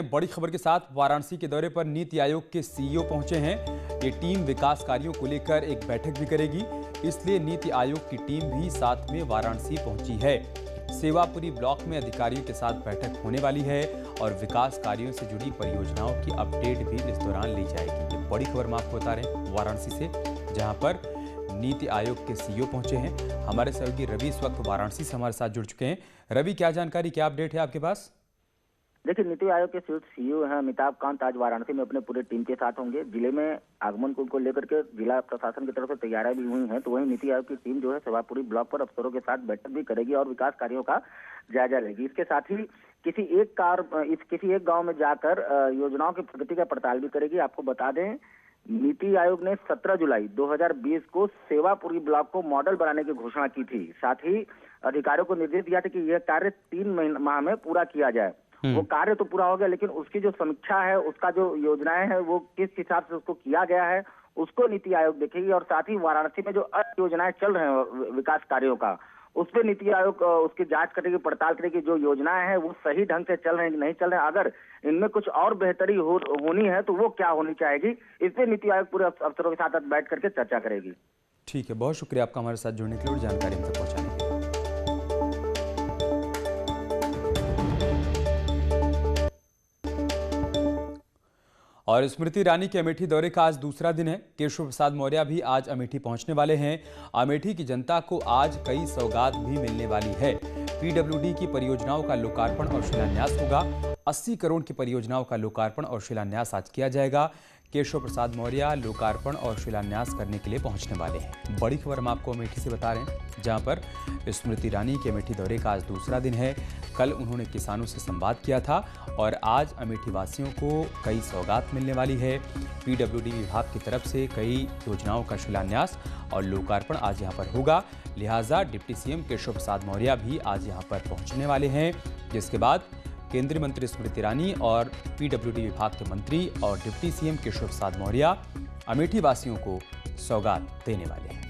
बड़ी खबर के साथ वाराणसी के दौरे पर नीति आयोग के सीईओ पहुंचे हैं। ये टीम विकास कार्यों को लेकर एक बैठक भी करेगी, इसलिए नीति आयोग की टीम भी साथ में वाराणसी पहुंची है। सेवापुरी ब्लॉक में अधिकारियों के साथ बैठक होने वाली है और विकास कार्यों से जुड़ी परियोजनाओं की अपडेट भी इस दौरान ली जाएगी। ये बड़ी खबर हम आपको बता रहे हैं वाराणसी से, जहां पर नीति आयोग के सीईओ पहुंचे हैं। हमारे सहयोगी रवि इस वक्त वाराणसी से हमारे साथ जुड़ चुके हैं। रवि, क्या जानकारी, क्या अपडेट है आपके पास? देखिए, नीति आयोग के सीईओ हैं अमिताभ कांत आज वाराणसी में अपने पूरे टीम के साथ होंगे। जिले में आगमन को लेकर के जिला प्रशासन की तरफ से तैयारियां भी हुई हैं, तो वहीं नीति आयोग की टीम जो है सेवापुरी ब्लॉक पर अफसरों के साथ बैठक भी करेगी और विकास कार्यों का जायजा लेगी। इसके साथ ही किसी एक गाँव में जाकर योजनाओं की प्रगति का पड़ताल भी करेगी। आपको बता दें, नीति आयोग ने 17 जुलाई 2020 को सेवापुरी ब्लॉक को मॉडल बनाने की घोषणा की थी। साथ ही अधिकारियों को निर्देश दिया था कि यह कार्य 3 माह में पूरा किया जाए। वो कार्य तो पूरा हो गया, लेकिन उसकी जो समीक्षा है, उसका जो योजनाएं हैं, वो किस हिसाब से उसको किया गया है, उसको नीति आयोग देखेगी। और साथ ही वाराणसी में जो अन्य योजनाएं चल रहे हैं विकास कार्यों का, उस पर नीति आयोग उसकी जांच करेगी, पड़ताल करेगी। जो योजनाएं हैं वो सही ढंग से चल रहे हैं कि नहीं चल रहे हैं, अगर इनमें कुछ और बेहतरी होनी है तो वो क्या होनी चाहिए, इस पर नीति आयोग पूरे अफसरों के साथ बैठ करके चर्चा करेगी। ठीक है, बहुत शुक्रिया आपका हमारे साथ जुड़ने के लिए और जानकारी हम तक पहुंचाने के लिए। और स्मृति ईरानी के अमेठी दौरे का आज दूसरा दिन है। केशव प्रसाद मौर्य भी आज अमेठी पहुंचने वाले हैं। अमेठी की जनता को आज कई सौगात भी मिलने वाली है। पीडब्ल्यूडी की परियोजनाओं का लोकार्पण और शिलान्यास होगा। 80 करोड़ की परियोजनाओं का लोकार्पण और शिलान्यास आज किया जाएगा। केशव प्रसाद मौर्य लोकार्पण और शिलान्यास करने के लिए पहुंचने वाले हैं। बड़ी खबर हम आपको अमेठी से बता रहे हैं, जहां पर स्मृति ईरानी के अमेठी दौरे का आज दूसरा दिन है। कल उन्होंने किसानों से संवाद किया था और आज अमेठी वासियों को कई सौगात मिलने वाली है। पीडब्ल्यूडी विभाग की तरफ से कई योजनाओं का शिलान्यास और लोकार्पण आज यहां पर होगा। लिहाजा डिप्टी सीएम केशव प्रसाद मौर्य भी आज यहां पर पहुंचने वाले हैं, जिसके बाद केंद्रीय मंत्री स्मृति ईरानी और पीडब्ल्यूडी विभाग के मंत्री और डिप्टी सीएम केशव प्रसाद मौर्य अमेठी वासियों को सौगात देने वाले हैं।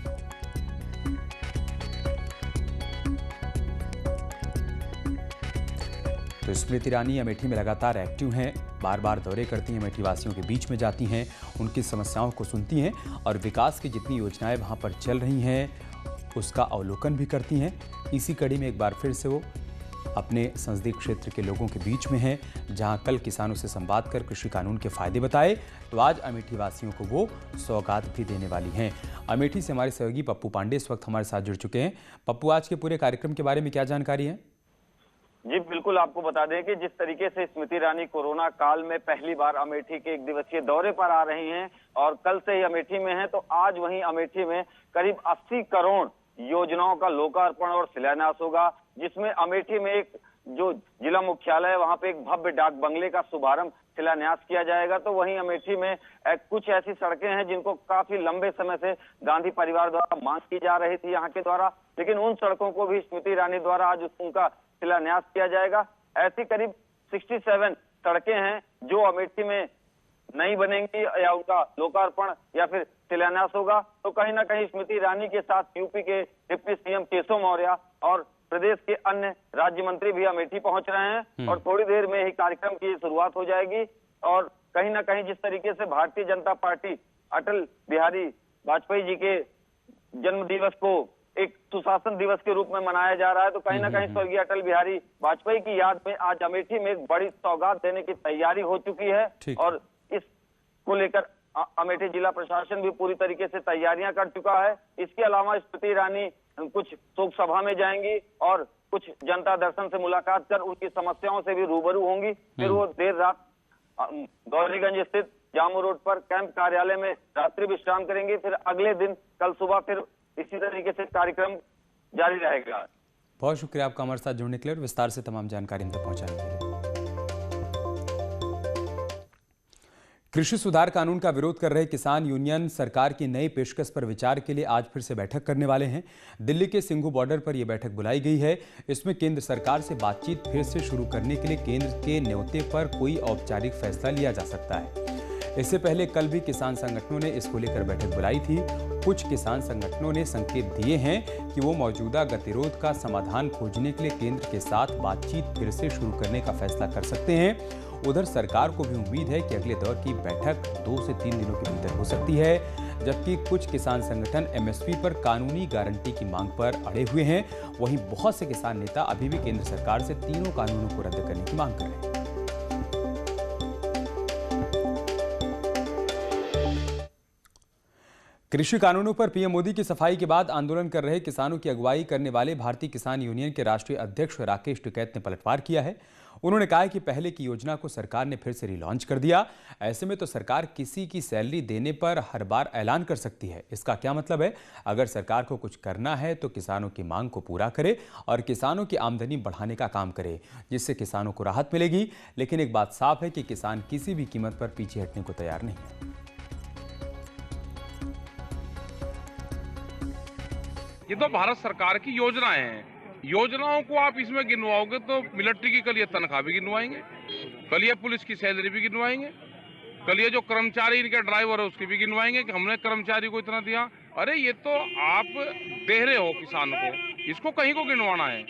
तो स्मृति ईरानी अमेठी में लगातार एक्टिव हैं, बार बार दौरे करती हैं, अमेठी वासियों के बीच में जाती हैं, उनकी समस्याओं को सुनती हैं और विकास की जितनी योजनाएं वहां पर चल रही हैं उसका अवलोकन भी करती हैं। इसी कड़ी में एक बार फिर से वो अपने संसदीय क्षेत्र के लोगों के बीच में हैं, जहां कल किसानों से संवाद कर कृषि कानून के फायदे बताए, तो आज अमेठी वासियों को वो सौगात भी देने वाली हैं। अमेठी से हमारे सहयोगी पप्पू पांडे इस वक्त हमारे साथ जुड़ चुके हैं। पप्पू, आज के पूरे कार्यक्रम के बारे में क्या जानकारी है? जी बिल्कुल, आपको बता दें कि जिस तरीके से स्मृति ईरानी कोरोना काल में पहली बार अमेठी के 1 दिवसीय दौरे पर आ रही हैं और कल से ही अमेठी में हैं, तो आज वहीं अमेठी में करीब 80 करोड़ योजनाओं का लोकार्पण और शिलान्यास होगा, जिसमें अमेठी में एक जो जिला मुख्यालय है वहां पे एक भव्य डाक बंगले का शुभारंभ शिलान्यास किया जाएगा। तो वहीं अमेठी में कुछ ऐसी सड़कें हैं जिनको काफी लंबे समय से गांधी परिवार द्वारा मांग की जा रही थी यहाँ के द्वारा, लेकिन उन सड़कों को भी स्मृति ईरानी द्वारा आज उनका शिलान्यास किया जाएगा। ऐसी करीब 67 सड़कें हैं जो अमेठी में नहीं बनेंगी या उनका लोकार्पण या फिर शिलान्यास होगा। तो कहीं ना कहीं स्मृति ईरानी के साथ यूपी के डिप्टी सीएम केशव मौर्य और प्रदेश के अन्य राज्य मंत्री भी अमेठी पहुंच रहे हैं और थोड़ी देर में ही कार्यक्रम की शुरुआत हो जाएगी। और कहीं ना कहीं जिस तरीके से भारतीय जनता पार्टी अटल बिहारी वाजपेयी जी के जन्म दिवस को एक सुशासन दिवस के रूप में मनाया जा रहा है, तो कहीं ना कहीं स्वर्गीय अटल बिहारी वाजपेयी की याद में आज अमेठी में एक बड़ी सौगात देने की तैयारी हो चुकी है और इसको लेकर अमेठी जिला प्रशासन भी पूरी तरीके से तैयारियां कर चुका है। इसके अलावा स्मृति ईरानी कुछ शोक सभा में जाएंगी और कुछ जनता दर्शन से मुलाकात कर उनकी समस्याओं से भी रूबरू होंगी। फिर वो देर रात गौरीगंज स्थित जामू रोड पर कैंप कार्यालय में रात्रि विश्राम करेंगे। फिर अगले दिन कल सुबह फिर इसी तरीके से कार्यक्रम जारी रहेगा। बहुत शुक्रिया आपका हमारे साथ जुड़ने के लिए और विस्तार से तमाम जानकारी हम तक पहुंचाने के लिए। कृषि सुधार कानून का विरोध कर रहे किसान यूनियन सरकार की नई पेशकश पर विचार के लिए आज फिर से बैठक करने वाले हैं। दिल्ली के सिंघू बॉर्डर पर यह बैठक बुलाई गई है। इसमें केंद्र सरकार से बातचीत फिर से शुरू करने के लिए केंद्र के न्योते पर कोई औपचारिक फैसला लिया जा सकता है। इससे पहले कल भी किसान संगठनों ने इसको लेकर बैठक बुलाई थी। कुछ किसान संगठनों ने संकेत दिए हैं कि वो मौजूदा गतिरोध का समाधान खोजने के लिए केंद्र के साथ बातचीत फिर से शुरू करने का फैसला कर सकते हैं। उधर सरकार को भी उम्मीद है कि अगले दौर की बैठक 2 से 3 दिनों के भीतर हो सकती है, जबकि कुछ किसान संगठन एमएसपी पर कानूनी गारंटी की मांग पर अड़े हुए हैं। वहीं बहुत से किसान नेता अभी भी केंद्र सरकार से तीनों कानूनों को रद्द करने की मांग कर रहे हैं। कृषि कानूनों पर पीएम मोदी की सफाई के बाद आंदोलन कर रहे किसानों की अगुवाई करने वाले भारतीय किसान यूनियन के राष्ट्रीय अध्यक्ष राकेश टिकैत ने पलटवार किया है। उन्होंने कहा कि पहले की योजना को सरकार ने फिर से रिलॉन्च कर दिया। ऐसे में तो सरकार किसी की सैलरी देने पर हर बार ऐलान कर सकती है। इसका क्या मतलब है? अगर सरकार को कुछ करना है तो किसानों की मांग को पूरा करे और किसानों की आमदनी बढ़ाने का काम करे, जिससे किसानों को राहत मिलेगी। लेकिन एक बात साफ है कि किसान किसी भी कीमत पर पीछे हटने को तैयार नहीं है। ये तो भारत सरकार की योजनाएं हैं। योजनाओं को आप इसमें गिनवाओगे तो मिलिट्री की कल ये तनख्वाह भी गिनवाएंगे, कल ये पुलिस की सैलरी भी गिनवाएंगे, कल ये जो कर्मचारी इनके ड्राइवर है उसकी भी गिनवाएंगे कि हमने कर्मचारी को इतना दिया। अरे ये तो आप दे रहे हो किसान को, इसको कहीं को गिनवाना है।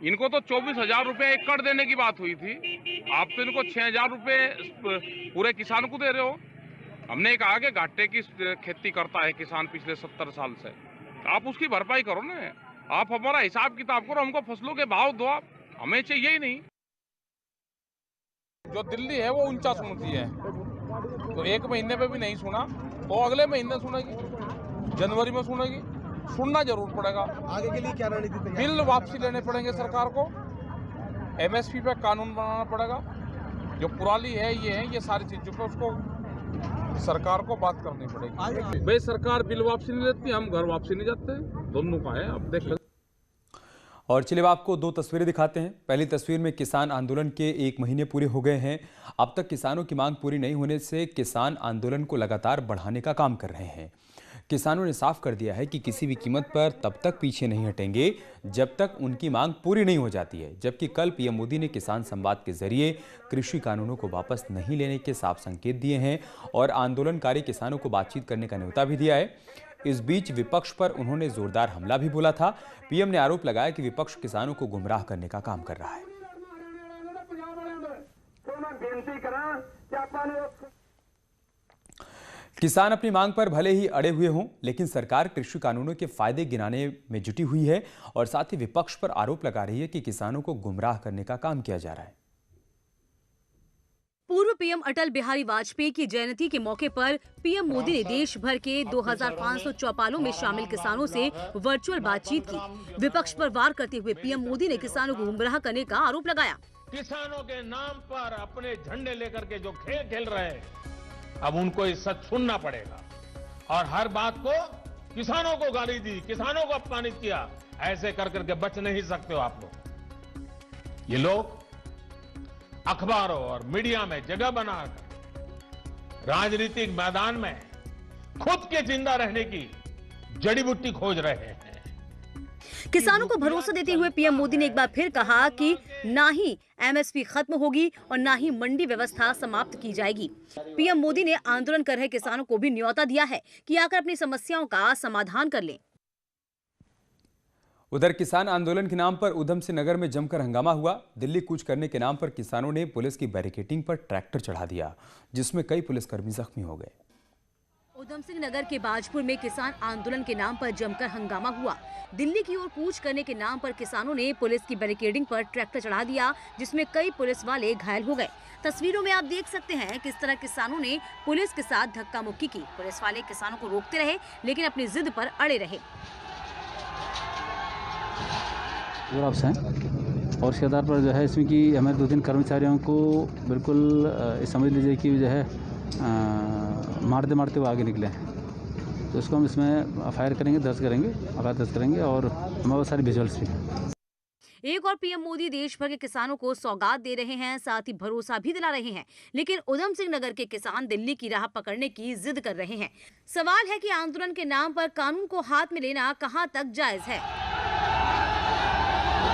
इनको तो 24,000 रुपये एकड़ देने की बात हुई थी, आप तो इनको 6,000 रुपये पूरे किसान को दे रहे हो। हमने कहा कि घाटे की खेती करता है किसान पिछले 70 साल से, आप उसकी भरपाई करो ना। आप हमारा हिसाब किताब करो, हमको फसलों के भाव दो, आप हमें चाहिए ही नहीं। जो दिल्ली है वो ऊंचा सुनती है, तो एक महीने पे भी नहीं सुना तो अगले महीने सुनेगी, जनवरी में सुनेगी। सुनना जरूर पड़ेगा। आगे के लिए क्या रणनीति तैयार? बिल वापसी लेने पड़ेंगे सरकार को, एमएसपी पे कानून बनाना पड़ेगा। जो पुरानी है ये सारी चीजों पे उसको सरकार को बात करनी पड़ेगी। भाई सरकार बिल वापसी नहीं लेती, हम घर वापसी नहीं जाते, दोनों का है। अब देख लें। और चलिए आपको 2 तस्वीरें दिखाते हैं। पहली तस्वीर में किसान आंदोलन के 1 महीने पूरे हो गए हैं। अब तक किसानों की मांग पूरी नहीं होने से किसान आंदोलन को लगातार बढ़ाने का काम कर रहे हैं। किसानों ने साफ कर दिया है कि किसी भी कीमत पर तब तक पीछे नहीं हटेंगे जब तक उनकी मांग पूरी नहीं हो जाती है। जबकि कल पीएम मोदी ने किसान संवाद के जरिए कृषि कानूनों को वापस नहीं लेने के साफ संकेत दिए हैं और आंदोलनकारी किसानों को बातचीत करने का न्योता भी दिया है। इस बीच विपक्ष पर उन्होंने जोरदार हमला भी बोला था। पीएम ने आरोप लगाया कि विपक्ष किसानों को गुमराह करने का काम कर रहा है। किसान अपनी मांग पर भले ही अड़े हुए हों, लेकिन सरकार कृषि कानूनों के फायदे गिनाने में जुटी हुई है और साथ ही विपक्ष पर आरोप लगा रही है कि किसानों को गुमराह करने का काम किया जा रहा है। पूर्व पीएम अटल बिहारी वाजपेयी की जयंती के मौके पर पीएम मोदी ने देश भर के 2500 चौपालों में शामिल किसानों से वर्चुअल बातचीत की। विपक्ष पर वार करते हुए पीएम मोदी ने किसानों को गुमराह करने का आरोप लगाया। किसानों के नाम पर अपने झंडे लेकर के जो खेल खेल रहे हैं, अब उनको ये सच सुनना पड़ेगा। और हर बात को किसानों को गाली दी, किसानों को अपमानित किया, ऐसे कर करके बच नहीं सकते हो आप लोग। ये लोग अखबारों और मीडिया में जगह बनाकर राजनीतिक मैदान में खुद के जिंदा रहने की जड़ी बूटी खोज रहे हैं। किसानों को भरोसा देते हुए पीएम मोदी ने एक बार फिर कहा कि ना ही एमएसपी खत्म होगी और ना ही मंडी व्यवस्था समाप्त की जाएगी। पीएम मोदी ने आंदोलन कर रहे किसानों को भी न्योता दिया है कि आकर अपनी समस्याओं का समाधान कर लें। उधर किसान आंदोलन के नाम पर उधम सिंह नगर में जमकर हंगामा हुआ। दिल्ली कूच करने के नाम पर किसानों ने पुलिस की बैरिकेडिंग पर ट्रैक्टर चढ़ा दिया, जिसमें कई पुलिसकर्मी जख्मी हो गए। उधम सिंह नगर के बाजपुर में किसान आंदोलन के नाम पर जमकर हंगामा हुआ। दिल्ली की ओर कूच करने के नाम पर किसानों ने पुलिस की बैरिकेडिंग पर ट्रैक्टर चढ़ा दिया, जिसमें कई पुलिस वाले घायल हो गए। तस्वीरों में आप देख सकते हैं किस तरह किसानों ने पुलिस के साथ धक्का मुक्की की। पुलिस वाले किसानों को रोकते रहे, लेकिन अपनी जिद पर अड़े रहे। और इसके आधार पर जो है इसमें कि हमारे 2-3 कर्मचारियों को बिल्कुल समझ लीजिए कि जो है मारते मारते वो आगे निकले हैं। तो इसको हम इसमें एफआईआर करेंगे, दर्ज करेंगे और हमारे बहुत सारे विजुअल्स भी। एक और पीएम मोदी देश भर के किसानों को सौगात दे रहे हैं, साथ ही भरोसा भी दिला रहे हैं। लेकिन उधम सिंह नगर के किसान दिल्ली की राह पकड़ने की जिद कर रहे हैं। सवाल है कि आंदोलन के नाम पर कानून को हाथ में लेना कहां तक जायज है।